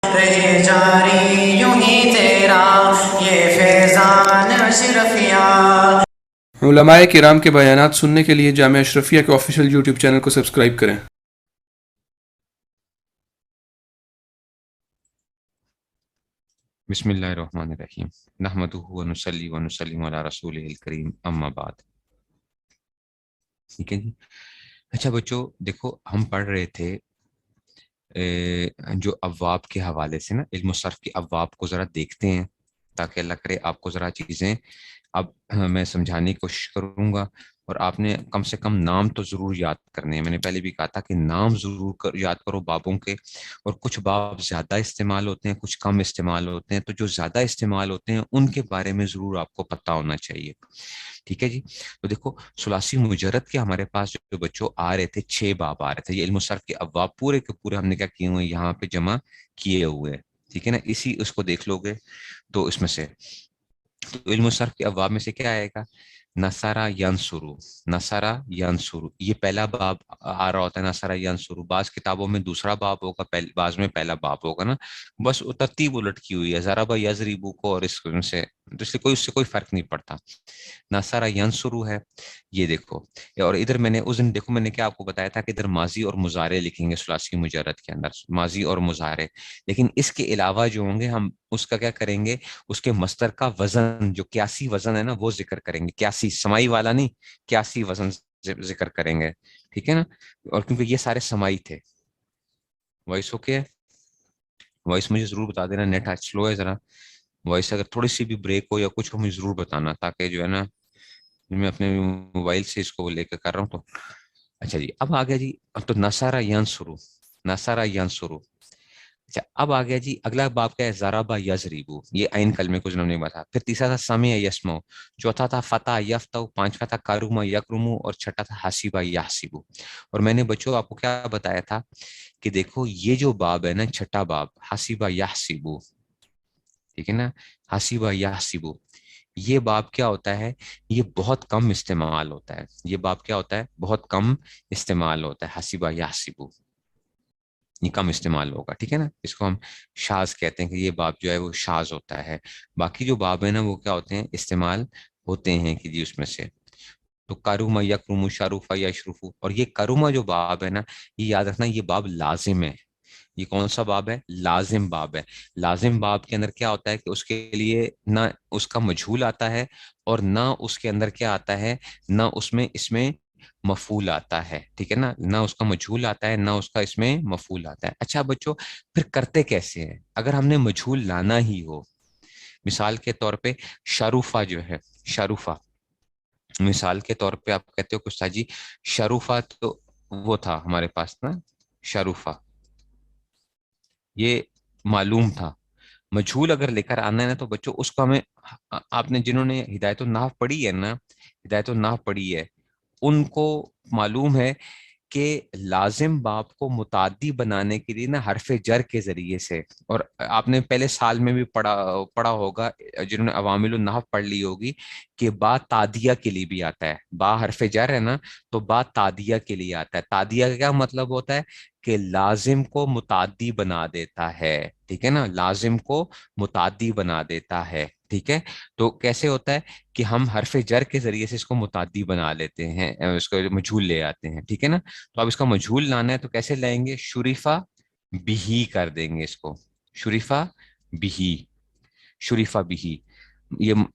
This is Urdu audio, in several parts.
رہے جاری یوں ہی تیرا یہ فیضان اشرفیہ۔ علماء کرام کے بیانات سننے کے لیے جامعہ اشرفیہ کے آفیشیل یوٹیوب چینل کو سبسکرائب کریں۔ بسم اللہ الرحمن الرحیم نحمدہ ونصلی ونسلم علی رسولہ الکریم اما بعد۔ ٹھیک ہے جی۔ اچھا بچوں دیکھو، ہم پڑھ رہے تھے جو ابواب کے حوالے سے نا، علم و صرف کے ابواب کو ذرا دیکھتے ہیں تاکہ اللہ کرے آپ کو ذرا چیزیں اب میں سمجھانے کی کوشش کروں گا، اور آپ نے کم سے کم نام تو ضرور یاد کرنے ہیں۔ میں نے پہلے بھی کہا تھا کہ نام ضرور یاد کرو بابوں کے، اور کچھ باب زیادہ استعمال ہوتے ہیں، کچھ کم استعمال ہوتے ہیں، تو جو زیادہ استعمال ہوتے ہیں ان کے بارے میں ضرور آپ کو پتہ ہونا چاہیے۔ ٹھیک ہے جی۔ تو دیکھو، ثلاثی مجرد کے ہمارے پاس جو بچوں آ رہے تھے 6 باب آ رہے تھے، یہ علم و صرف کے ابواب پورے کے پورے ہم نے کیا کیے ہوئے ہیں، یہاں پہ جمع کیے ہوئے ہیں۔ ٹھیک ہے نا، اسی اس کو دیکھ لو گے تو اس میں سے، تو علم و صرف کے ابواب میں سے کیا آئے گا؟ نصرہ ینصرو، نصرہ ینصرو، یہ پہلا باب آ رہا ہوتا ہے، نصرہ ینصرو۔ بعض کتابوں میں دوسرا باب ہوگا، بعض میں پہلا باب ہوگا نا، بس وہ ترتیب الٹ کی ہوئی ہے، ضرب یضربو کو اور اس سے، تو اس سے کوئی فرق نہیں پڑتا۔ نصرہ ینصرو ہے، یہ دیکھو۔ اور ادھر میں نے اس دن دیکھو، میں نے کیا آپ کو بتایا تھا کہ ادھر ماضی اور مضارع لکھیں گے ثلاثی مجرد کے اندر، ماضی اور مضارع، لیکن اس کے علاوہ جو ہوں گے ہم اس کا کیا کریں گے، اس کے مصدر کا وزن، جو قیاسی وزن ہے نا وہ ذکر کریں گے، قیاسی سمائی والا نہیں، قیاسی وزن ذکر کریں گے۔ ٹھیک ہے نا، اور کیونکہ یہ سارے سمائی تھے۔ وائس اوکے ہے؟ وائس مجھے ضرور بتا دینا، نیٹ آج سلو ہے ذرا، وائس اگر تھوڑی سی بھی بریک ہو یا کچھ ہو مجھے ضرور بتانا، تاکہ جو ہے نا میں اپنے موبائل سے اس کو لے کے کر رہا ہوں تو۔ اچھا جی، اب آ گیا جی، اب تو نصرہ ینصرو، نصرہ ینصرو۔ اچھا اب آ گیا جی اگلا باب کیا ہے، ضرب یضرب، یہ عین کلمے کو جنہوں نے بتا۔ پھر تیسرا تھا سمع یسمع، چوتھا تھا فتح یفتح، پانچواں تھا کرم یکرم، اور چھٹا تھا حسیب یحسب۔ اور میں نے بچوں آپ کو کیا بتایا تھا کہ دیکھو یہ جو باب ہے نا، چھٹا باب حسیب یحسب، ٹھیک ہے نا، حسیب یحسب، یہ باب کیا ہوتا ہے، یہ بہت کم استعمال ہوتا ہے، یہ باب کیا ہوتا ہے، بہت کم استعمال ہوتا ہے، حسیب یحسب، یہ کم استعمال ہوگا۔ ٹھیک ہے نا، اس کو ہم شاذ کہتے ہیں کہ یہ باب جو ہے وہ شاذ ہوتا ہے۔ باقی جو باب ہے نا وہ کیا ہوتے ہیں، استعمال ہوتے ہیں کہ جی اس میں سے، تو کرم یکرم شرف یشرف، اور یہ کرما جو باب ہے نا، یہ یاد رکھنا یہ باب لازم ہے۔ یہ کون سا باب ہے؟ لازم باب ہے۔ لازم باب کے اندر کیا ہوتا ہے کہ اس کے لیے نہ اس کا مجہول آتا ہے، اور نہ اس کے اندر کیا آتا ہے، نہ اس میں مفعول آتا ہے۔ ٹھیک ہے نا، نہ اس کا مجہول آتا ہے، نہ اس کا اس میں مفعول آتا ہے۔ اچھا بچوں، پھر کرتے کیسے ہیں اگر ہم نے مجہول لانا ہی ہو؟ مثال کے طور پہ شروفہ جو ہے، شروفہ، مثال کے طور پہ آپ کہتے ہو کہ استاد جی شروفہ تو وہ تھا ہمارے پاس نا، شروفہ یہ معلوم تھا۔ مجھول اگر لے کر آنا ہے نا تو بچوں اس کو ہمیں، آپ نے جنہوں نے ہدایت النحو پڑھی ہے نا، ہدایت النحو پڑھی ہے، ان کو معلوم ہے کہ لازم باب کو متعدی بنانے کے لیے نا حرف جر کے ذریعے سے، اور آپ نے پہلے سال میں بھی پڑھا ہوگا، جنہوں نے عوامل النحو پڑھ لی ہوگی، کہ با تادیہ کے لیے بھی آتا ہے، با حرف جر ہے نا تو با تادیہ کے لیے آتا ہے۔ تادیہ کا کیا مطلب ہوتا ہے کہ لازم کو متعدی بنا دیتا ہے۔ ٹھیک ہے نا، لازم کو متعدی بنا دیتا ہے۔ ٹھیک ہے، تو کیسے ہوتا ہے کہ ہم حرف جر کے ذریعے سے اس کو متعدی بنا لیتے ہیں، اس کو مجھول لے آتے ہیں۔ ٹھیک ہے نا، تو اب اس کا مجھول لانا ہے تو کیسے لائیں گے، شریفہ بھی کر دیں گے اس کو، شریفہ بھی، شریفہ بھی،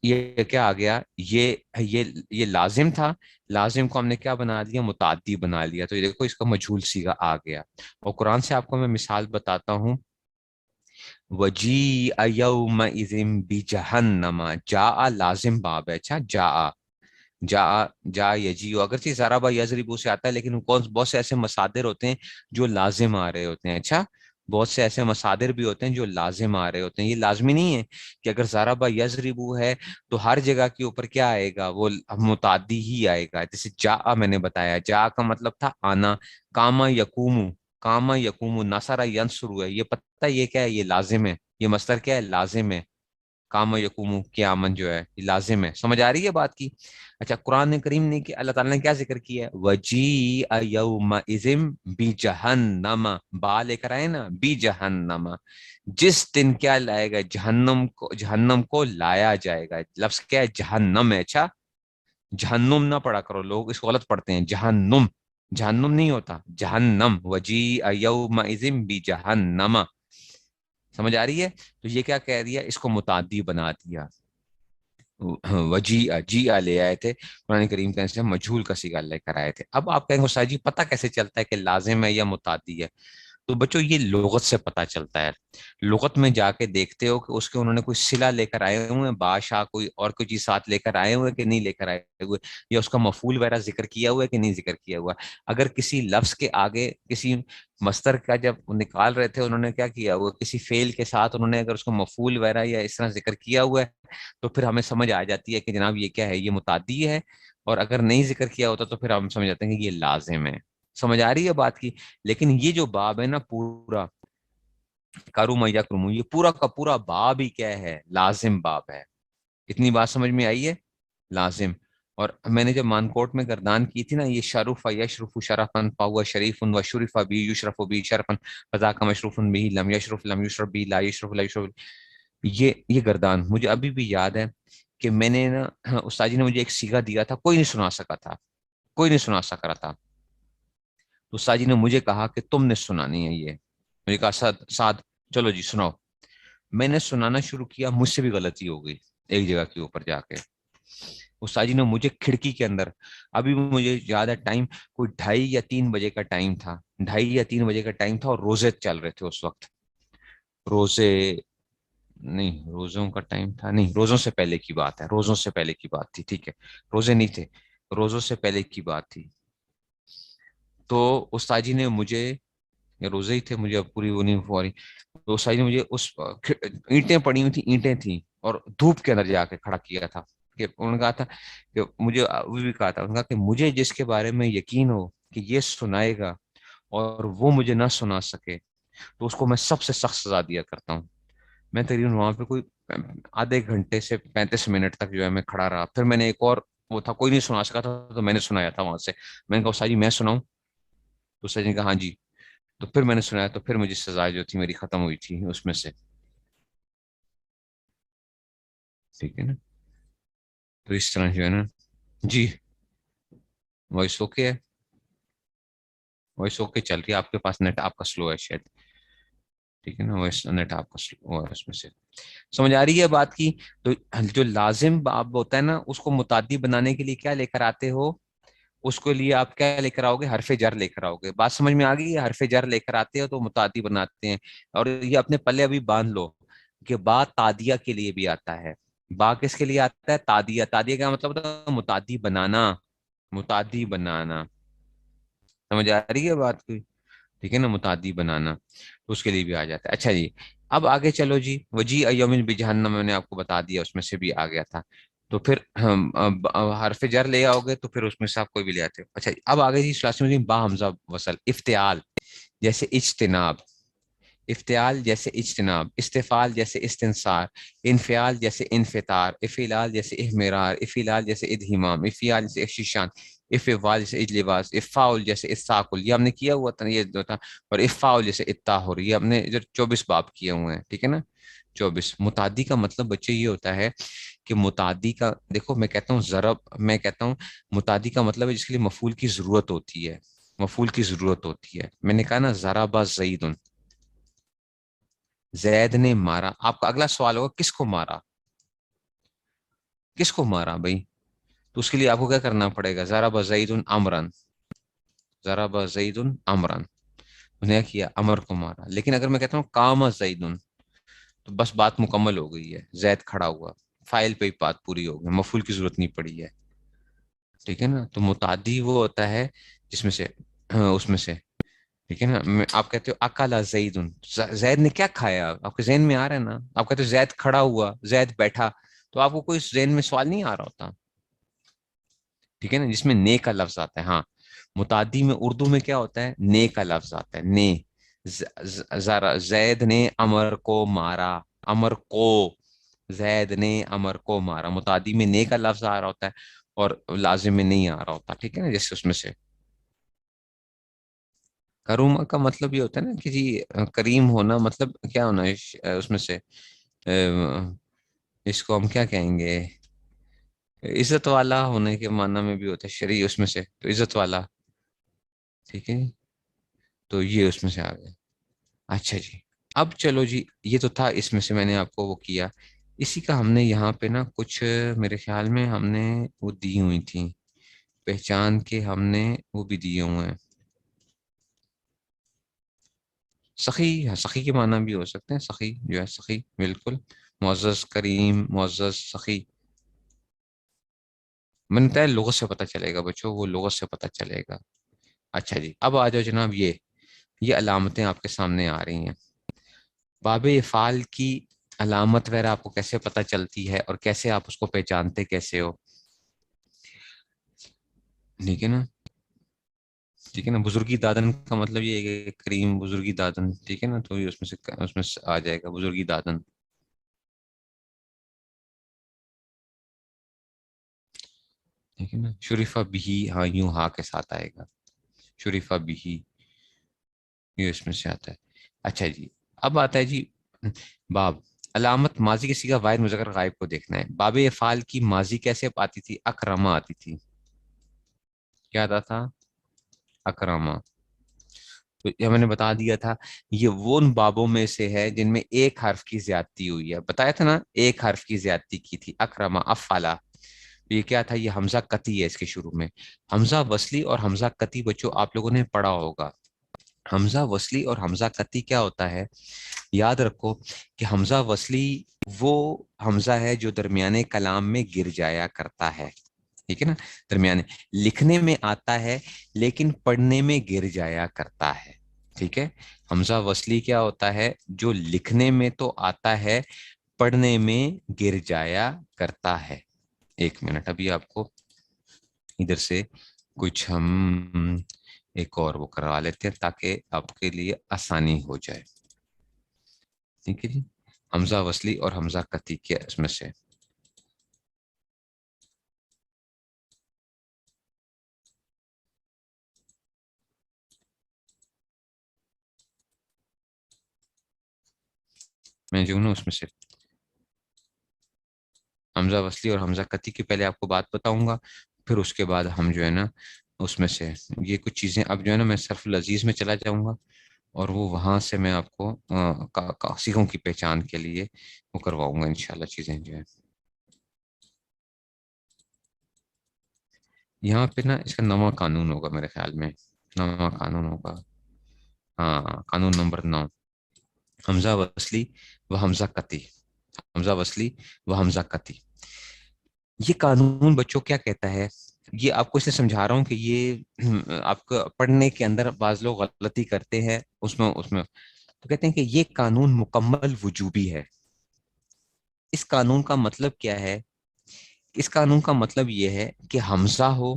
یہ کیا آ گیا، یہ لازم تھا، لازم کو ہم نے کیا بنا دیا، متعدی بنا لیا، تو یہ دیکھو اس کا مجھول صیغہ آ گیا۔ اور قرآن سے آپ کو میں مثال بتاتا ہوں، وَجِیءَ یَوْمَئِذٍ بِجَہَنَّمَ، جاء لازم باب ہے۔ اچھا، جا یجیو، اگرچہ ضرب یضرب سے آتا ہے، لیکن بہت سے ایسے مصادر ہوتے ہیں جو لازم آ رہے ہوتے ہیں۔ اچھا، بہت سے ایسے مصادر بھی ہوتے ہیں جو لازم آ رہے ہوتے ہیں۔ یہ لازمی نہیں ہے کہ اگر ضرب یضرب ہے تو ہر جگہ کے اوپر کیا آئے گا، وہ متعدی ہی آئے گا۔ جیسے جا میں نے بتایا، جا کا مطلب تھا آنا، کاما یقوم، کاما یقوم، نصر ینصر ہے، یہ پتہ یہ کیا ہے، یہ لازم ہے، یہ مصدر کیا ہے، لازم ہے۔ کام یقوم قیامن جو ہے یہ لازم ہے، سمجھ آ رہی ہے بات کی؟ اچھا قرآن کریم نے کہ اللہ تعالیٰ نے کیا ذکر کیا ہے؟ وَجِيءَ يَوْمَئِذٍ بِجَهَنَّمَ، با لے کر آئے نا، بِجَهَنَّمَ، جس دن کیا لائے گا، جہنم کو لایا جائے گا. لفظ کیا ہے؟ جہنم ہے. اچھا جہنم نہ پڑھا کرو، لوگ اس کو غلط پڑھتے ہیں. جہنم، جہنم نہیں ہوتا، جہنم. وَجِيءَ يَوْمَئِذٍ بِجَهَنَّمَ. سمجھ آ رہی ہے؟ تو یہ کیا کہہ دیا، اس کو متعدی بنا دیا. وجیع جی لے آئے تھے قرآن کریم کے سے مجھول کا صیغہ لے کر آئے تھے. اب آپ کہیں گے استاد جی پتہ کیسے چلتا ہے کہ لازم ہے یا متعدی ہے؟ تو بچوں یہ لغت سے پتہ چلتا ہے. لغت میں جا کے دیکھتے ہو کہ اس کے انہوں نے کوئی صلہ لے کر آئے ہوئے ہیں، بادشاہ کوئی اور کوئی چیز ساتھ لے کر آئے ہوئے کہ نہیں لے کر آئے ہوئے، یا اس کا مفعول وغیرہ ذکر کیا ہوا ہے کہ نہیں ذکر کیا ہوا. اگر کسی لفظ کے آگے کسی مصدر کا جب نکال رہے تھے انہوں نے کیا کیا ہوا، کسی فعل کے ساتھ انہوں نے اگر اس کو مفعول وغیرہ یا اس طرح ذکر کیا ہوا ہے تو پھر ہمیں سمجھ آ جاتی ہے کہ جناب یہ کیا ہے، یہ متعدی ہے. اور اگر نہیں ذکر کیا ہوتا تو پھر ہم سمجھ جاتے ہیں کہ یہ لازم ہے. سمجھ آ رہی ہے بات کی؟ لیکن یہ جو باب ہے نا پورا کرم یا کرم، یہ پورا کا پورا باب ہی کیا ہے، لازم باب ہے. اتنی بات سمجھ میں آئی ہے؟ لازم. اور میں نے جب مانکوٹ میں گردان کی تھی نا، یہ شرف یشرف شرفن فهو شریف و شرف بھی یشرف بھی شرفن فذاک مشروف بھی لم یشرف لم یشرف بھی لا یشرف لا یشرف. یہ گردان مجھے ابھی بھی یاد ہے کہ میں نے نا استاد جی نے مجھے ایک صیغہ دیا تھا، کوئی نہیں سنا سکا تھا، کوئی نہیں سنا سک رہا تھا. تو استاد جی نے مجھے کہا کہ تم نے سنانی ہے یہ. مجھے کہا سعد چلو جی سناؤ. میں نے سنانا شروع کیا، مجھ سے بھی غلطی ہو گئی ایک جگہ کے اوپر جا کے. استاد جی نے مجھے کھڑکی کے اندر، ابھی مجھے یاد ہے ٹائم کوئی 2:30 یا 3 بجے کا ٹائم تھا، 2:30 یا 3 بجے کا ٹائم تھا، اور روزے چل رہے تھے اس وقت. روزے نہیں، روزوں کا ٹائم تھا نہیں، روزوں سے پہلے کی بات ہے، روزوں سے پہلے کی بات تھی. ٹھیک ہے روزے نہیں تھے، روزوں سے پہلے کی بات تھی. تو استاد جی نے مجھے، یا روزے ہی تھے، مجھے اب پوری وہ نہیں ہو رہی. تو استاد جی نے مجھے اس اینٹیں پڑی ہوئی تھیں، اینٹیں تھیں اور دھوپ کے اندر جا کے کھڑا کیا تھا. کہ انہوں نے کہا تھا کہ مجھے وہ بھی کہا تھا، انہوں نے کہا کہ مجھے جس کے بارے میں یقین ہو کہ یہ سنائے گا اور وہ مجھے نہ سنا سکے تو اس کو میں سب سے سخت سزا دیا کرتا ہوں. میں تقریباً وہاں پہ کوئی آدھے گھنٹے سے 35 منٹ تک جو ہے میں کھڑا رہا. پھر میں نے ایک اور وہ تھا، کوئی نہیں سنا سکا تھا تو میں نے سنایا تھا وہاں سے. میں نے کہا استاد جی میں سناؤں؟ تو استاد جی نے کہا ہاں جی. تو پھر میں نے سنایا تو پھر مجھے سزا جو تھی میری ختم ہوئی تھی اس میں سے. ٹھیک ہے نا؟ تو اس طرح جو ہے نا. جی وائس اوکے ہے؟ وائس اوکے چل رہی ہے؟ آپ کے پاس نیٹ آپ کا سلو ہے شاید. ٹھیک ہے نا، وائس نیٹ آپ کا سلو ہے اس میں سے. سمجھ آ رہی ہے بات کی؟ تو جو لازم باب ہوتا ہے نا اس کو متعدی بنانے کے لیے کیا لے کر آتے ہو؟ اس کے لیے آپ کیا لے کر آؤ گے؟ حرف جر لے کر آؤ گے. بات سمجھ میں آ گئی؟ حرف جر لے کر آتے ہو تو متعدی بناتے ہیں. اور یہ اپنے پلے ابھی باندھ لو کہ با تادیہ کے لیے بھی آتا ہے. با کس کے لیے آتا ہے؟ تادیہ. تادیہ کا مطلب ہوتا ہے متعدی بنانا، متعدی بنانا. سمجھ آ رہی ہے بات کی؟ ٹھیک ہے نا، متعدی بنانا تو اس کے لیے بھی آ جاتا ہے. اچھا جی اب آگے چلو جی. وجیع یوم بجہنم میں نے آپ کو بتا دیا، اس میں سے بھی آ گیا تھا. تو پھر حرف جر لے آؤ گے تو پھر اس میں سے آپ کوئی بھی لے آتے ہو. اچھا اب آگے جی سلاسل با حمزہ وصل. افتعال جیسے اجتناب، افتعال جیسے اجتناب، استفعال جیسے استنصار، انفعال جیسے انفطار، افعلال جیسے احمرار، افعلال جیسے ادہمام، افعال جیسے اخشیشان، افعال جیسے اجلباس، افعال جیسے استاقل. یہ ہم نے کیا ہوا تھا، یہ دو تھا. اور افعال جیسے الطاہر. یہ ہم نے ادھر 24 باب کیے ہوئے ہیں. ٹھیک ہے نا 24. متعدی کا مطلب بچے یہ ہوتا ہے کہ متعدی کا، دیکھو میں کہتا ہوں ضرب، میں کہتا ہوں متعدی کا مطلب ہے جس کے لیے مفعول کی ضرورت ہوتی ہے، مفعول کی ضرورت ہوتی ہے. میں نے کہا نا ضرب زید، زید نے مارا. آپ کا اگلا سوال ہوگا کس کو مارا، کس کو مارا بھائی؟ تو اس کے لیے آپ کو کیا کرنا پڑے گا؟ ضرب زید عمرن، ضرب زید عمرن. انہیں کیا امر کو مارا. لیکن اگر میں کہتا ہوں قام زید تو بس بات مکمل ہو گئی ہے، زید کھڑا ہوا، فائل پہ ہی بات پوری ہو گئی، مفعول کی ضرورت نہیں پڑی ہے. ٹھیک ہے نا. تو متعدی وہ ہوتا ہے جس میں سے اس میں سے، ٹھیک ہے نا. آپ کہتے ہو اکلا زید، زید نے کیا کھایا، آپ کے ذہن میں آ رہا ہے نا. آپ کہتے ہو زید کھڑا ہوا، زید بیٹھا، تو آپ کو کوئی ذہن میں سوال نہیں آ رہا ہوتا. ٹھیک ہے نا، جس میں نے کا لفظ آتا ہے. ہاں متعدی میں اردو میں کیا ہوتا ہے؟ نے کا لفظ آتا ہے. نے زید نے امر کو مارا، امر کو، زید نے امر کو مارا. متعدی میں نے کا لفظ آ رہا ہوتا ہے. اور لازم میں نہیں آ رہا ہوتا، ٹھیک ہے نا. جیسے اس میں سے کروما کا مطلب یہ ہوتا ہے نا کہ جی کریم ہونا، مطلب کیا ہونا اس میں سے اس کو ہم کیا کہیں گے، عزت والا ہونے کے معنی میں بھی ہوتا ہے شرعی اس میں سے، تو عزت والا، ٹھیک ہے. تو یہ اس میں سے آ گیا. اچھا جی، اب چلو جی، یہ تو تھا اس میں سے میں نے آپ کو وہ کیا. اسی کا ہم نے یہاں پہ نا کچھ میرے خیال میں ہم نے وہ دی ہوئی تھیں پہچان کے، ہم نے وہ بھی دیے ہوئے ہیں. سخی، سخی کے معنی بھی ہو سکتے ہیں، سخی جو ہے سخی بالکل، معزز کریم معزز سخی. میں نے بتایا لغت سے پتہ چلے گا بچوں، وہ لغت سے پتہ چلے گا. اچھا جی، اب آ جاؤ جناب، یہ علامتیں آپ کے سامنے آ رہی ہیں. باب افعال کی علامت وغیرہ آپ کو کیسے پتہ چلتی ہے اور کیسے آپ اس کو پہچانتے کیسے ہو، ٹھیک ہے نا. ٹھیک ہے نا، بزرگی دادن کا مطلب یہ ہے کہ کریم بزرگی دادن، ٹھیک ہے نا. تو یہ اس میں سے آ جائے گا بزرگی دادن. ٹھیک ہے نا. شریفہ بھی، ہاں یوں ہاں کے ساتھ آئے گا، شریفہ بھی، یہ اس میں سے آتا ہے. اچھا جی، اب آتا ہے جی باب علامت ماضی کے صیغہ واحد مذکر غائب کو دیکھنا ہے. باب افعال کی ماضی کیسے آتی تھی؟ اکرما آتی تھی. کیا آتا تھا؟ اکرما. تو یہ میں نے بتا دیا تھا، یہ وہ ان بابوں میں سے ہے جن میں ایک حرف کی زیادتی ہوئی ہے. بتایا تھا نا، ایک حرف کی زیادتی کی تھی. اکرما افعلا، یہ کیا تھا؟ یہ حمزہ قطعی ہے اس کے شروع میں. حمزہ وصلی اور حمزہ قطعی بچوں آپ لوگوں نے پڑھا ہوگا. حمزہ وصلی اور حمزہ قطعی کیا ہوتا ہے؟ یاد رکھو کہ حمزہ وصلی وہ حمزہ ہے جو درمیانے کلام میں گر جایا کرتا ہے، ٹھیک ہے نا. درمیانے لکھنے میں آتا ہے لیکن پڑھنے میں گر جایا کرتا ہے، ٹھیک ہے. حمزہ وصلی کیا ہوتا ہے؟ جو لکھنے میں تو آتا ہے، پڑھنے میں گر جایا کرتا ہے. ایک منٹ، ابھی آپ کو ادھر سے کچھ ہم ایک اور وہ کروا لیتے ہیں تاکہ آپ کے لیے آسانی ہو جائے. ٹھیک ہے جی، حمزہ وصلی اور حمزہ قطعی کے اس میں سے میں جو ہوں نا اس میں سے حمزہ وصلی اور حمزہ قطعی کی پہلے آپ کو بات بتاؤں گا، پھر اس کے بعد ہم جو ہے نا اس میں سے یہ کچھ چیزیں اب جو ہے نا میں صرف العزیز میں چلا جاؤں گا اور وہ وہاں سے میں آپ کو صیغوں کی پہچان کے لیے وہ کرواؤں گا انشاءاللہ چیزیں جو ہے. یہاں پہ نا اس کا نواں قانون ہوگا میرے خیال میں، نواں قانون ہوگا، ہاں قانون نمبر 9. حمزہ وصلی و حمزہ قطعی، حمزہ وصلی و حمزہ قطعی. یہ قانون بچوں کیا کہتا ہے؟ یہ آپ کو اس لیے سمجھا رہا ہوں کہ یہ آپ کو پڑھنے کے اندر بعض لوگ غلطی کرتے ہیں اس میں تو کہتے ہیں کہ یہ قانون مکمل وجوبی ہے. اس قانون کا مطلب کیا ہے؟ اس قانون کا مطلب یہ ہے کہ حمزہ ہو،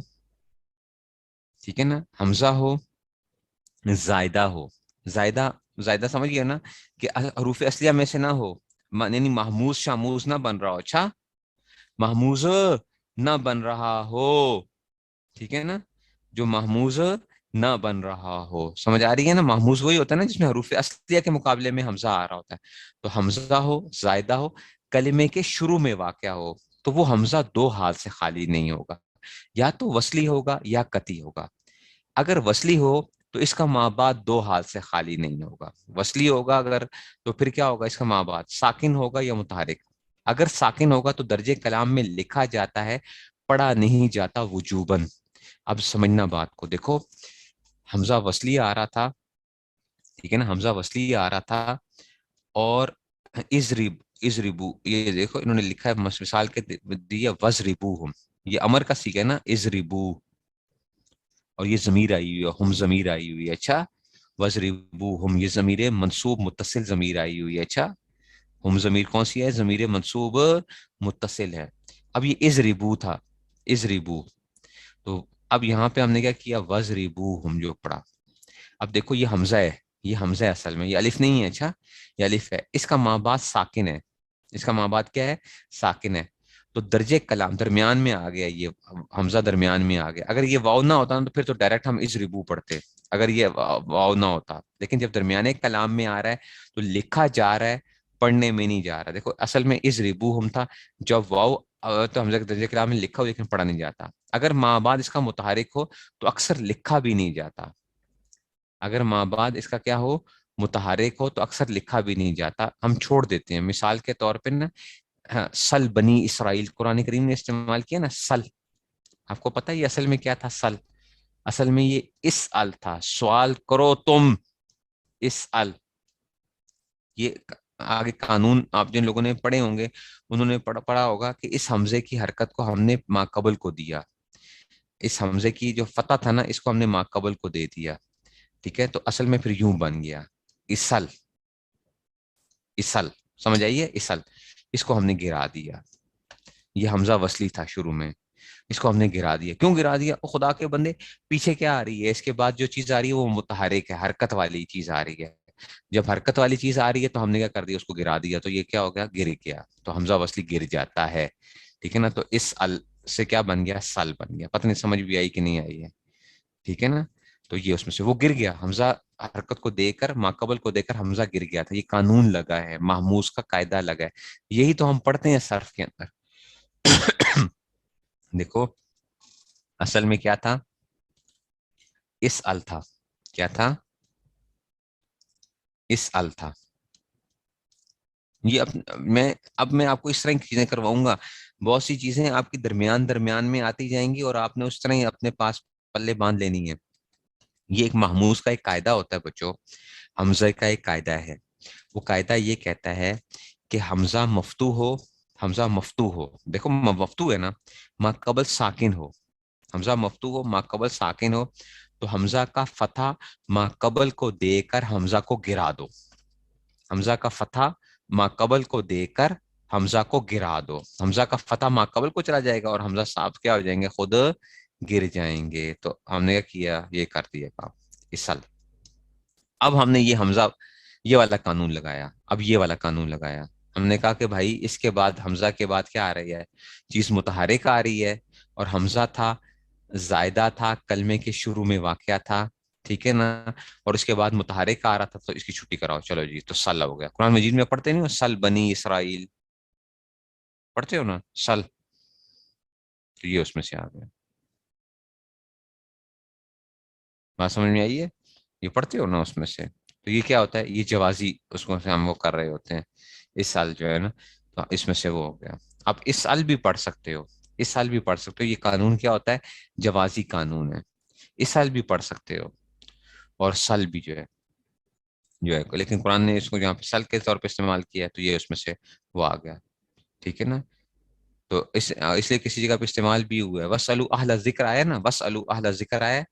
ٹھیک ہے نا، حمزہ ہو، زائدہ ہو. زائدہ، زائدہ سمجھ گیا نا کہ حروف اصلیہ میں سے نہ ہو، یعنی محموز شاموز نہ بن رہا ہو. اچھا، محموز نہ بن رہا ہو، ٹھیک ہے نا، جو محموز نہ بن رہا ہو. سمجھ آ رہی ہے نا؟ محموز وہی ہوتا ہے نا جس میں حروف اصلیہ کے مقابلے میں حمزہ آ رہا ہوتا ہے. تو حمزہ ہو، زائدہ ہو، کلمے کے شروع میں واقع ہو، تو وہ حمزہ دو حال سے خالی نہیں ہوگا، یا تو وصلی ہوگا یا قطعی ہوگا. اگر وصلی ہو تو اس کا ماں بعد دو حال سے خالی نہیں ہوگا. وصلی ہوگا اگر تو پھر کیا ہوگا؟ اس کا ماں بعد ساکن ہوگا یا متحرک. اگر ساکن ہوگا تو درجے کلام میں لکھا جاتا ہے، پڑھا نہیں جاتا وجوباً. اب سمجھنا بات کو، دیکھو حمزہ وصلی آ رہا تھا، ٹھیک ہے نا، حمزہ وصلی آ رہا تھا اور ازربو، یہ دیکھو انہوں نے لکھا ہے مثال کے دیا وزربوہم، یہ امر کا صیغہ ہے نا، ازربو، اور یہ ضمیر آئی ہوئی ہے، ہم ضمیر آئی ہوئی ہے. اچھا، وزربوہم یہ ضمیر منصوب متصل ضمیر آئی ہوئی ہے. اچھا، ہم ضمیر کون سی ہے؟ ضمیر منصوب متصل ہے. اب یہ ازربو تھا، ازربو، تو اب یہاں پہ ہم نے کیا کیا؟ وزربوہم جو پڑھا. اب دیکھو یہ حمزہ ہے، یہ حمزہ ہے اصل میں، یہ الف نہیں ہے. اچھا، یہ الف ہے، اس کا ماں بعد ساکن ہے، اس کا ماں بعد کیا ہے؟ ساکن ہے. تو درجے کلام درمیان میں آ گیا، یہ حمزہ درمیان میں آ گیا. اگر یہ واو نہ ہوتا نا تو پھر تو ڈائریکٹ ہم اس ربو پڑھتے، اگر یہ واو نہ ہوتا. لیکن جب درمیانے کلام میں آ رہا ہے تو لکھا جا رہا ہے، پڑھنے میں نہیں جا رہا. دیکھو اصل میں اس ربو ہم تھا، جب واو تو حمزہ کے درجے کلام میں لکھا ہو لیکن پڑھا نہیں جاتا. اگر ماں بعد اس کا متحرک ہو تو اکثر لکھا بھی نہیں جاتا. اگر ماں بعد اس کا کیا ہو، متحرک ہو، تو اکثر لکھا بھی نہیں جاتا، ہم چھوڑ دیتے ہیں. مثال کے طور پہ نا، سل بنی اسرائیل قرآن کریم نے استعمال کیا نا، سل. آپ کو پتہ ہے یہ اصل میں کیا تھا؟ سل اصل میں یہ اس ال تھا، سوال کرو تم، اس ال. یہ آگے قانون آپ جن لوگوں نے پڑھے ہوں گے انہوں نے پڑھا ہوگا کہ اس حمزے کی حرکت کو ہم نے ماقبل کو دیا، اس حمزے کی جو فتح تھا نا اس کو ہم نے ماقبل کو دے دیا. ٹھیک ہے، تو اصل میں پھر یوں بن گیا اسل. اسل سمجھ آئیے، اسل. اس کو ہم نے گرا دیا، یہ حمزہ وصلی تھا شروع میں، اس کو ہم نے گرا دیا. کیوں گرا دیا؟ خدا کے بندے پیچھے کیا آ رہی ہے، اس کے بعد جو چیز آ رہی ہے وہ متحرک ہے، حرکت والی چیز آ رہی ہے. جب حرکت والی چیز آ رہی ہے تو ہم نے کیا کر دیا، اس کو گرا دیا. تو یہ کیا ہو گیا، گر گیا. تو حمزہ وصلی گر جاتا ہے. ٹھیک ہے نا، تو اس ال سے کیا بن گیا، سل بن گیا. پتہ نہیں سمجھ بھی آئی کہ نہیں آئی ہے. ٹھیک ہے نا، تو یہ اس میں سے وہ گر گیا. حمزہ حرکت کو دے کر، ماقبل کو دے کر حمزہ گر گیا تھا. یہ قانون لگا ہے، محموز کا قاعدہ لگا ہے. یہی تو ہم پڑھتے ہیں صرف کے اندر. دیکھو اصل میں کیا تھا، اس ال تھا. کیا تھا؟ اس ال تھا. یہ اب میں آپ کو اس طرح کی چیزیں کرواؤں گا. بہت سی چیزیں آپ کی درمیان درمیان میں آتی جائیں گی اور آپ نے اس طرح ہی اپنے پاس پلے باندھ لینی ہے. یہ ایک محموز کا ایک قاعدہ ہوتا ہے بچوں، حمزہ کا ایک قاعدہ ہے. وہ قاعدہ یہ کہتا ہے کہ حمزہ مفتوح ہو، حمزہ مفتوح ہو. دیکھو مفتوح ہے نا، ما قبل ساکن ہو. حمزہ مفتوح ہو، ما قبل ساکن ہو، تو حمزہ کا فتح ما قبل کو دے کر حمزہ کو گرا دو. حمزہ کا فتح ما قبل کو دے کر حمزہ کو گرا دو. حمزہ کا فتح ما قبل کو چلا جائے گا اور حمزہ صاحب کیا ہو جائیں گے، خود گر جائیں گے. تو ہم نے کیا، یہ کر دیا کام اسل. اب ہم نے یہ حمزہ یہ والا قانون لگایا. اب یہ والا قانون لگایا، ہم نے کہا کہ بھائی اس کے بعد حمزہ کے بعد کیا آ رہی ہے، چیز متحرک آ رہی ہے. اور حمزہ تھا، زائدہ تھا، کلمے کے شروع میں واقعہ تھا. ٹھیک ہے نا، اور اس کے بعد متحرک آ رہا تھا تو اس کی چھٹی کراؤ. چلو جی، تو سل ہو گیا. قرآن مجید میں پڑھتے نہیں ہو، سل بنی اسرائیل پڑھتے ہو نا، سل. تو یہ اس میں سے آ گیا. بات سمجھ میں آئی ہے؟ یہ پڑھتے ہو نا اس میں سے. تو یہ کیا ہوتا ہے، یہ جوازی اس کو سے ہم وہ کر رہے ہوتے ہیں. اس سال جو ہے نا، تو اس میں سے وہ ہو گیا. اب اس سال بھی پڑھ سکتے ہو، اس سال بھی پڑھ سکتے ہو. یہ قانون کیا ہوتا ہے، جوازی قانون ہے. اس سال بھی پڑھ سکتے ہو اور سل بھی جو ہے لیکن قرآن نے اس کو جہاں پہ سل کے طور پہ استعمال کیا ہے تو یہ اس میں سے وہ آ گیا. ٹھیک ہے نا، تو اس لیے کسی جگہ پہ استعمال بھی ہوا ہے. وَاسْأَلُوا أَهْلَ الذِّكْرِ آیا نا، وَاسْأَلُوا أَهْلَ الذِّكْرِ آیا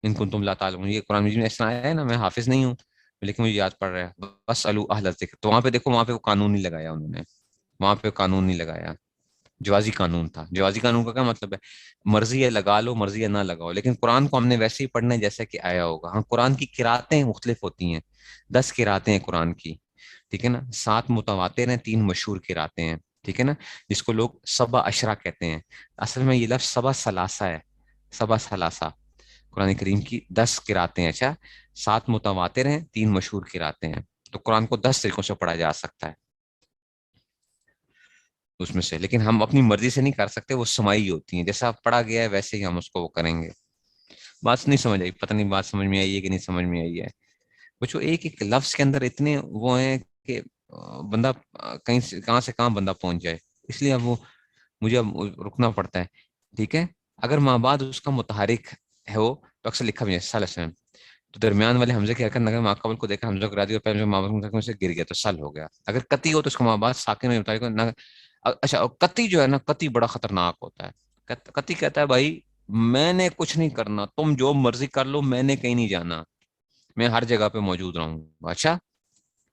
ان کنتم لا تعلمون. یہ قرآن مجید میں اس طرح آیا ہے نا، میں حافظ نہیں ہوں لیکن مجھے یاد پڑ رہا ہے. وَاسْأَلُوا أَهْلَ الذِّكْرِ. تو وہاں پہ دیکھو، وہاں پہ وہ قانون نہیں لگایا انہوں نے، وہاں پہ قانون نہیں لگایا، جوازی قانون تھا. جوازی قانون کا کیا مطلب ہے، مرضی ہے لگا لو، مرضی ہے نہ لگاؤ. لیکن قرآن کو ہم نے ویسے ہی پڑھنا ہے جیسا کہ آیا ہوگا. ہاں قرآن کی قراتیں مختلف ہوتی ہیں، 10 قراتیں ہیں قرآن کی. ٹھیک ہے نا، 7 متواتر ہیں، 3 مشہور قراتیں ہیں. ٹھیک ہے نا، جس کو لوگ سبع عشرہ کہتے ہیں. اصل میں یہ لفظ سبع ثلاثہ ہے، سبع ثلاثہ. قرآن کریم کی 10 قراتیں ہیں. اچھا، 7 متواتر ہیں، 3 مشہور قراتیں ہیں. تو قرآن کو 10 طریقوں سے پڑھا جا سکتا ہے اس میں سے. لیکن ہم اپنی مرضی سے نہیں کر سکتے، وہ سمائی ہوتی ہیں. جیسا پڑھا گیا ہے ویسے ہی ہم اس کو وہ کریں گے. بات نہیں سمجھ آئی؟ پتہ نہیں بات سمجھ میں آئی ہے کہ نہیں سمجھ میں آئی ہے. بچو ایک ایک لفظ کے اندر اتنے وہ ہیں کہ بندہ کہیں سے کہاں بندہ پہنچ جائے. اس لیے اب وہ مجھے اب رکنا پڑتا ہے. ٹھیک ہے، اگر ماں بعد اس کا متحرک ہے ہو تو اکثر لکھا بھی ہے سل اسلم. تو درمیان والے حمزے کی حرکت نگر ماقبل کو دیکھا حمزہ کرا دیا اور پہلے ماں باپ سے گر گیا تو سل ہو گیا. اگر قطعی ہو تو اس کا ماں باپ ساکن میں متحرک نہ. اچھا، قطعی جو ہے نا، قطعی بڑا خطرناک ہوتا ہے. قطعی کہتا ہے بھائی میں نے کچھ نہیں کرنا، تم جو مرضی کر لو، میں نے کہیں نہیں جانا، میں ہر جگہ پہ موجود رہوں گا. اچھا،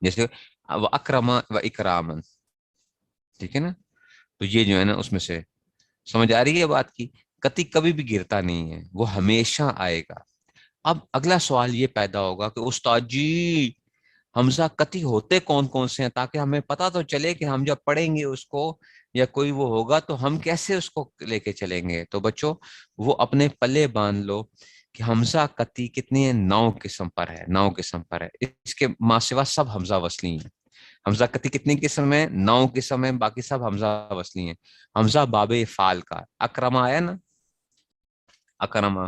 جیسے وہ اکرما و اکرامن. ٹھیک ہے نا، تو یہ جو ہے نا اس میں سے سمجھ آ رہی ہے بات کی. قطعی کبھی بھی گرتا نہیں ہے، وہ ہمیشہ آئے گا. اب اگلا سوال یہ پیدا ہوگا کہ استاد جی حمزہ قطعی ہوتے کون کون سے ہیں، تاکہ ہمیں پتہ تو چلے کہ ہم جب پڑھیں گے اس کو یا کوئی وہ ہوگا تو ہم کیسے اس کو لے کے چلیں گے. تو بچوں وہ اپنے پلے باندھ لو کہ حمزہ قطعی کتنی ہے، 9 قسم پر ہے، 9 قسم پر ہے. اس کے ماں سوا سب حمزہ وصلی ہیں. حمزہ قطعی کتنی قسم ہے، 9 قسم ہے، باقی سب حمزہ وصلی ہیں. حمزہ باب افعال کا اکرما آیا نا، اکرما،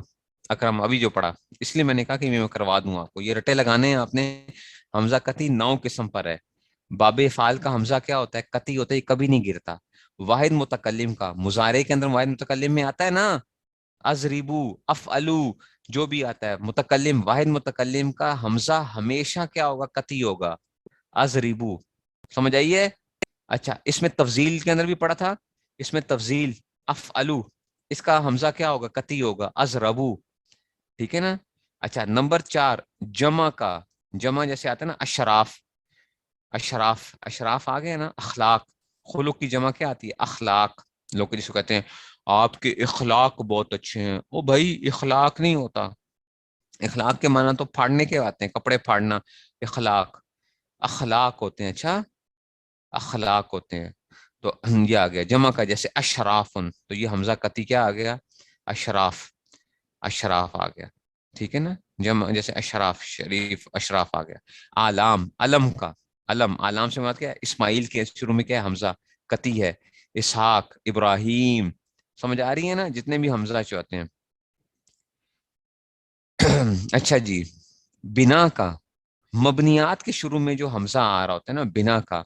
اکرم ابھی جو پڑھا، اس لیے میں نے کہا کہ میں کروا دوں آپ کو، یہ رٹے لگانے ہیں آپ نے. حمزہ قطعی 9 قسم پر ہے. باب فعال کا حمزہ کیا ہوتا ہے، قطعی ہوتا ہے، یہ کبھی نہیں گرتا. واحد متکلم کا، مضارع کے اندر واحد متکلم میں آتا ہے نا، ازریبو، افعلو، جو بھی آتا ہے متکلم، واحد متکلم کا حمزہ ہمیشہ کیا ہوگا، قطعی ہوگا، ازریبو. سمجھ آئیے؟ اچھا اس میں تفضیل کے اندر بھی پڑھا تھا، اس میں تفضیل افعلو، اس کا حمزہ کیا ہوگا، قطعی ہوگا، ازربو. ٹھیک ہے نا. اچھا نمبر 4 جمع کا، جمع جیسے آتا ہے نا اشراف، اشراف، اشراف آ گیا نا، اخلاق، خلق کی جمع کیا آتی ہے، اخلاق. لوگ جس کو کہتے ہیں آپ کے اخلاق بہت اچھے ہیں، او بھائی اخلاق نہیں ہوتا، اخلاق کے معنی تو پھاڑنے کے آتے ہیں، کپڑے پھاڑنا. اخلاق، اخلاق ہوتے ہیں. اچھا اخلاق ہوتے ہیں. تو یہ آ گیا جمع کا، جیسے اشرافن، تو یہ حمزہ قطعی کیا آ گیا، اشراف، اشراف آ گیا. ٹھیک ہے نا. جمع جیسے اشراف، شریف، اشراف آ گیا. آلام، علم کا، علم، آلام سے مراد کیا ہے، اسماعیل کے شروع میں کیا ہے، حمزہ قطعی ہے. اسحاق، ابراہیم. سمجھ آ رہی ہے نا، جتنے بھی حمزہ چاہتے ہیں. اچھا جی بنا کا، مبنیات کے شروع میں جو حمزہ آ رہا ہوتا ہے نا، بنا کا،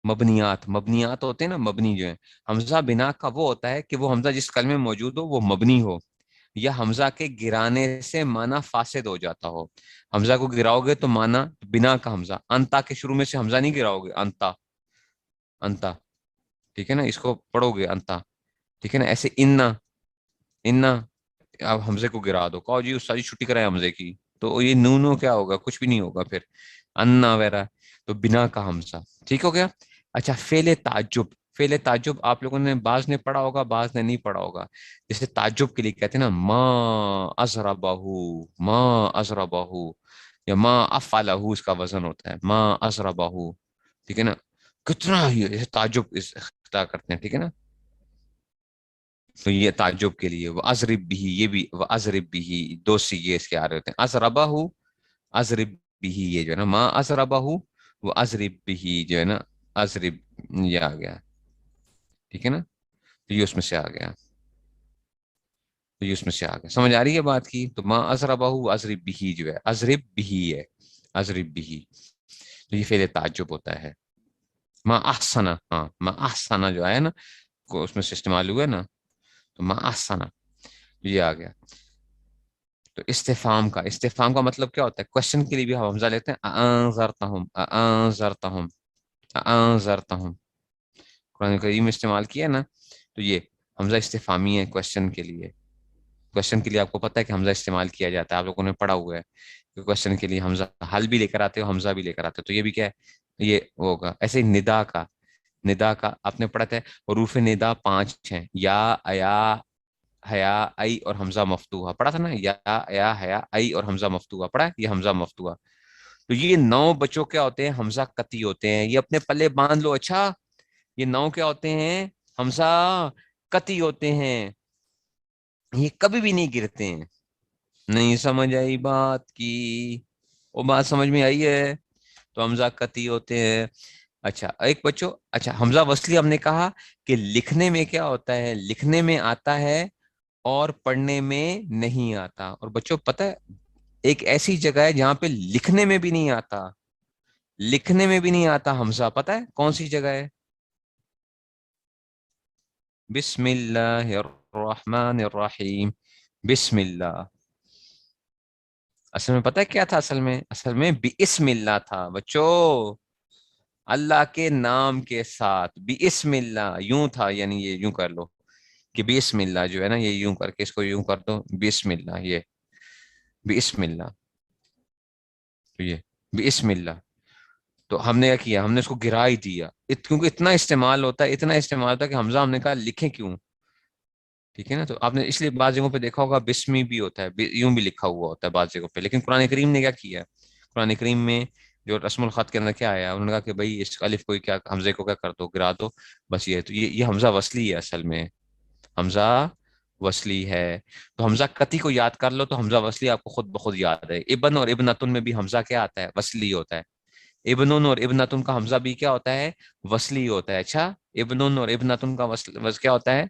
مبنیات، مبنیات ہوتے ہیں نا، مبنی جو ہے. حمزہ بنا کا وہ ہوتا ہے کہ وہ حمزہ جس کلمے میں موجود ہو وہ مبنی ہو، یا حمزہ کے گرانے سے معنی فاسد ہو جاتا ہو. حمزہ کو گراؤ گے تو معنی بنا کا حمزہ، انتا کے شروع میں سے حمزہ نہیں گراؤ گے، انتا، انتا. ٹھیک ہے نا، اس کو پڑھو گے انتا. ٹھیک ہے نا. ایسے انا، انا، آپ حمزے کو گرا دو، کہو جی استاد جی چھٹی کرائے حمزے کی، تو یہ نونو کیا ہوگا، کچھ بھی نہیں ہوگا پھر، انا وغیرہ. تو بنا کا حمزہ. ٹھیک ہو گیا. اچھا فعل تعجب، فعل تعجب آپ لوگوں نے بعض نے پڑھا ہوگا، بعض نے نہیں پڑھا ہوگا. جیسے تعجب کے لیے کہتے ہیں نا، ما ازربہ، ما ازربہ، یا ما افعلہ، اس کا وزن ہوتا ہے ما ازربہ. ٹھیک ہے نا. کتنا ہی جیسے تعجب اختیار کرتے ہیں. ٹھیک ہے نا. تو یہ تعجب کے لیے وہ ازرب بھی، یہ بھی وہ ازرب بھی، دو سیگے اس کے آ رہے ہوتے ہیں. ازربہ، ازرب بھی، یہ جو ہے نا ما ازربہ، وہ ازرب بھی جو ہے نا، ازرب، یہ آ گیا. ٹھیک ہے نا. تو یہ اس میں سے آ گیا، تو یہ اس میں سے آ گیا. سمجھ آ رہی ہے بات کی. تو ما ازربہ ازرب بھی جو ہے، ازرب بھی ہے، ازرب بھی. تو یہ فعل تعجب ہوتا ہے. ما احسنا، ہاں ما احسنا جو ہے نا، کو اس میں سے استعمال ہوا ہے نا، تو ما احسنا یہ آ گیا. تو استفہام کا، استفہام کا مطلب کیا ہوتا ہے، کوشچن کے لیے بھی ہم حمزہ لیتے ہیں، اانذرتہم، اانذرتہم، اانذرتہم. قرآن کریم میں استعمال کیا نا، تو یہ حمزہ استفہامی ہے کوشچن کے لیے. کوشچن کے لیے آپ کو پتہ ہے کہ حمزہ استعمال کیا جاتا ہے، آپ لوگوں نے پڑھا ہوا ہے کہ کوشچن کے لیے حمزہ حل بھی لے کر آتے ہو، حمزہ بھی لے کر آتے ہو. تو یہ بھی کیا ہے، یہ ہوگا. ایسے ہی ندا کا، ندا کا آپ نے پڑھا تھا، حروف ندا 5 ہیں، یا، ایا، حیا، ای اور حمزہ مفتوحہ. پڑھا تھا نا، یا، ایا، حیا، ای اور حمزہ مفتوحہ. پڑھا ہے یہ حمزہ مفتوحہ. تو یہ 9 بچوں کیا ہوتے ہیں، حمزہ قطعی ہوتے ہیں. یہ اپنے پلے باندھ لو. اچھا یہ 9 کیا ہوتے ہیں، حمزہ قطعی ہوتے ہیں، یہ کبھی بھی نہیں گرتے ہیں. نہیں سمجھ آئی بات کی، وہ بات سمجھ میں آئی ہے. تو حمزہ قطعی ہوتے ہیں. اچھا ایک بچوں، اچھا حمزہ وصلی ہم نے کہا کہ لکھنے میں کیا ہوتا ہے، لکھنے میں آتا ہے اور پڑھنے میں نہیں آتا. اور بچوں پتہ ہے ایک ایسی جگہ ہے جہاں پہ لکھنے میں بھی نہیں آتا، لکھنے میں بھی نہیں آتا حمزہ. پتہ ہے کون سی جگہ ہے، بسم اللہ الرحمن الرحیم، بسم اللہ. اصل میں پتہ ہے کیا تھا، اصل میں بسم اللہ تھا بچوں، اللہ کے نام کے ساتھ، بسم اللہ یوں تھا. یعنی یہ یوں کر لو کہ بسم اللہ جو ہے نا، یہ یوں کر کے اس کو یوں کر دو، بسم اللہ، یہ بسم اللہ، تو یہ بسم اللہ. تو ہم نے کیا کیا، ہم نے اس کو گرا ہی دیا، کیونکہ اتنا استعمال ہوتا ہے، اتنا استعمال ہوتا ہے کہ حمزہ ہم نے کہا لکھیں کیوں. ٹھیک ہے نا. تو آپ نے اس لیے بعض جگہوں پہ دیکھا ہوگا بسمی بھی ہوتا ہے، یوں بھی لکھا ہوا ہوتا ہے بعض جگہوں پہ. لیکن قرآن کریم نے کیا کیا ہے، قرآن کریم میں جو رسم الخط کے اندر کیا آیا، انہوں نے کہا کہ بھائی اس الف کو کیا، حمزے کو کیا کر دو، گرا دو، بس یہ تو یہ حمزہ وصلی ہے اصل میں، حمزہ وصلی ہے. تو حمزہ قطعی کو یاد کر لو تو حمزہ وصلی آپ کو خود بخود یاد ہے. ابن اور ابنتن میں بھی حمزہ کیا آتا ہے، وصلی ہوتا ہے. ابن اور ابنتن کا حمزہ بھی کیا ہوتا ہے، وصلی ہوتا ہے. اچھا، ابن اور ابنتن کا کیا ہوتا ہے،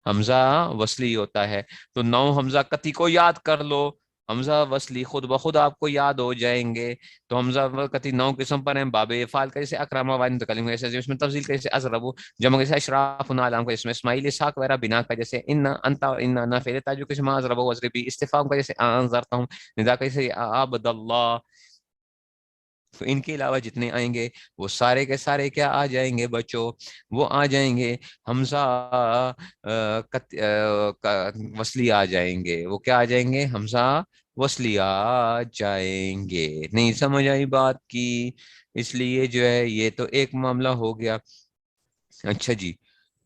حمزہ وصلی ہوتا ہے. تو 9 حمزہ قطعی کو یاد کر لو، حمزہ وصلی خود بخود آپ کو یاد ہو جائیں گے. تو حمزہ قطعی 9 قسم پر ہیں. باب افعال کا جیسے اکرم وان تکلم، جیسے اس میں تفضیل کا جیسے ازرب، جمع جیسے اشراف نالام کا، جس میں اسماعیل اسحاق وغیرہ بنا کا جیسے ان انت اور ان انا، فعل تاجو کے جیسے ازرب و ازربی، استفهام کا جیسے انذرتا ہوں، ندا کا جیسے عبد اللہ. تو ان کے علاوہ جتنے آئیں گے وہ سارے کے سارے کیا آ جائیں گے بچوں، وہ آ جائیں گے حمزہ وصلی آ جائیں گے. وہ کیا آ جائیں گے، حمزہ وصلی آ جائیں گے. نہیں سمجھ آئی بات کی؟ اس لیے جو ہے یہ تو ایک معاملہ ہو گیا. اچھا جی،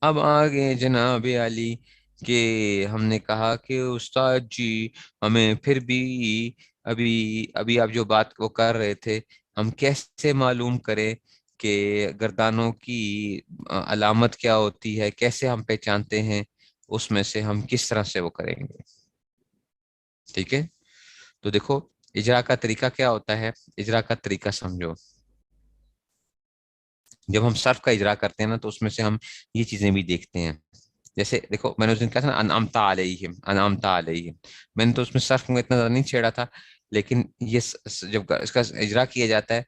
اب آگے جناب علی کہ ہم نے کہا کہ استاد جی ہمیں پھر بھی ابھی ابھی آپ جو بات وہ کر رہے تھے، ہم کیسے معلوم کریں کہ گردانوں کی علامت کیا ہوتی ہے، کیسے ہم پہچانتے ہیں، اس میں سے ہم کس طرح سے وہ کریں گے. ٹھیک ہے، تو دیکھو اجرا کا طریقہ کیا ہوتا ہے. اجرا کا طریقہ سمجھو، جب ہم صرف کا اجرا کرتے ہیں نا تو اس میں سے ہم یہ چیزیں بھی دیکھتے ہیں. جیسے دیکھو میں نے اس دن کہا تھا نا انعمتا علیہم، انعمتا علیہم، میں نے تو اس میں صرف کو اتنا زیادہ نہیں چھیڑا تھا، لیکن یہ جب اس کا اجرا کیا جاتا ہے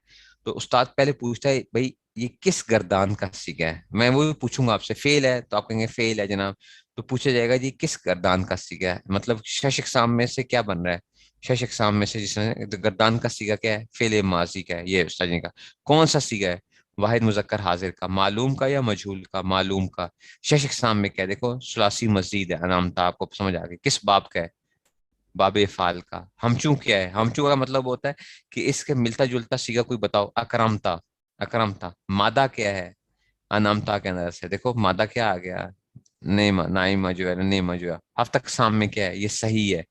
تو استاد پہلے پوچھتا ہے بھائی یہ کس گردان کا سیگا ہے. میں وہ بھی پوچھوں گا آپ سے، فیل ہے تو آپ کہیں گے فیل ہے جناب، تو پوچھا جائے گا جی کس گردان کا سیگا ہے، مطلب شش اقسام میں سے کیا بن رہا ہے. شش اقسام میں سے جس نے گردان کا سیگا کیا ہے، فعل ماضی کا ہے. یہ استاد جی کا کون سا سیگا ہے، واحد مذکر حاضر کا، معلوم کا یا مجہول کا، معلوم کا. شش اقسام میں کیا ہے، دیکھو ثلاثی مزید ہے، انعامتا آپ کو سمجھ آ گئی، کس باب کا ہے، باب افعال کا. ہمچو کیا ہے، ہمچو کا مطلب ہوتا ہے کہ اس کے ملتا جلتا سیگا کوئی بتاؤ. اکرمتا، اکرمتا. مادہ کیا ہے، انعامتا کے اندر سے دیکھو مادہ کیا آ گیا، نیما، نائمہ جو ہے، نیما جو ہے. ہفت اقسام میں کیا ہے، یہ صحیح ہے.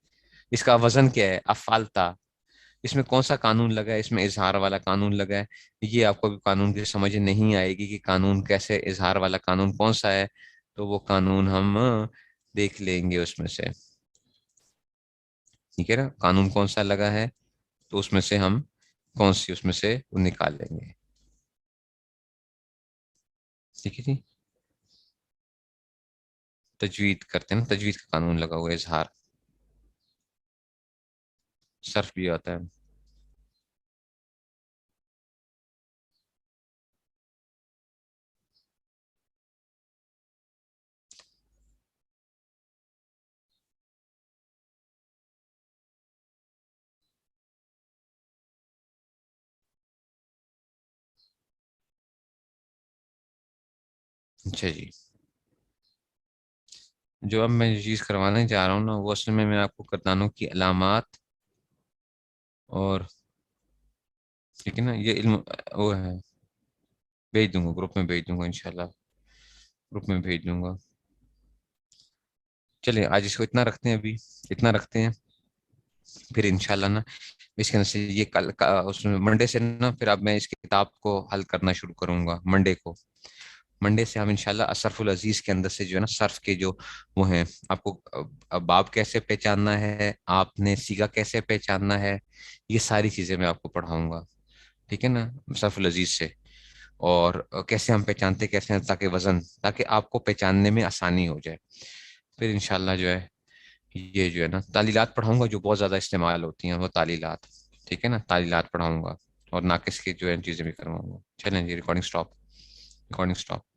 اس کا وزن کیا ہے، افعالتا. اس میں کون سا قانون لگا ہے، اس میں اظہار والا قانون لگا ہے. یہ آپ کو بھی قانون کی سمجھ نہیں آئے گی کہ قانون کیسے، اظہار والا قانون کون سا ہے، تو وہ قانون ہم دیکھ لیں گے اس میں سے. ٹھیک ہے نا، قانون کون سا لگا ہے تو اس میں سے ہم کون سی اس میں سے نکال لیں گے. ٹھیک ہے جی، تجوید کرتے ہیں نا، تجوید کا قانون لگا ہوا ہے، اظہار، صرف بھی آتا ہے. اچھا جی، جو اب میں یہ چیز کروانے جا رہا ہوں نا، وہ اصل میں آپ کو گردانوں کی علامات اور، ٹھیک ہے نا، یہ علم وہ ہے، بھیج دوں گا گروپ میں، بھیج دوں گا انشاءاللہ، گروپ میں بھیج دوں گا. چلیں آج اس کو اتنا رکھتے ہیں، ابھی اتنا رکھتے ہیں، پھر انشاءاللہ نا اس کے اندر سے یہ کل اس میں منڈے سے نا پھر اب میں اس کتاب کو حل کرنا شروع کروں گا. منڈے کو، منڈے سے ہم انشاءاللہ اصرف العزیز کے اندر سے جو ہے نا صرف کے جو وہ ہیں، آپ کو باب کیسے پہچاننا ہے، آپ نے سیگا کیسے پہچاننا ہے، یہ ساری چیزیں میں آپ کو پڑھاؤں گا. ٹھیک ہے نا، صرف العزیز سے. اور کیسے ہم پہچانتے کیسے ہیں، تاکہ وزن، تاکہ آپ کو پہچاننے میں آسانی ہو جائے. پھر انشاءاللہ جو ہے یہ جو ہے نا تعلیلات پڑھاؤں گا جو بہت زیادہ استعمال ہوتی ہیں، وہ تعلیلات. ٹھیک ہے نا، تعلیلات پڑھاؤں گا اور ناقص کی جو ہے چیزیں بھی کرواؤں گا. چلیں جی، ریکارڈنگ سٹاپ، ریکارڈنگ سٹاپ.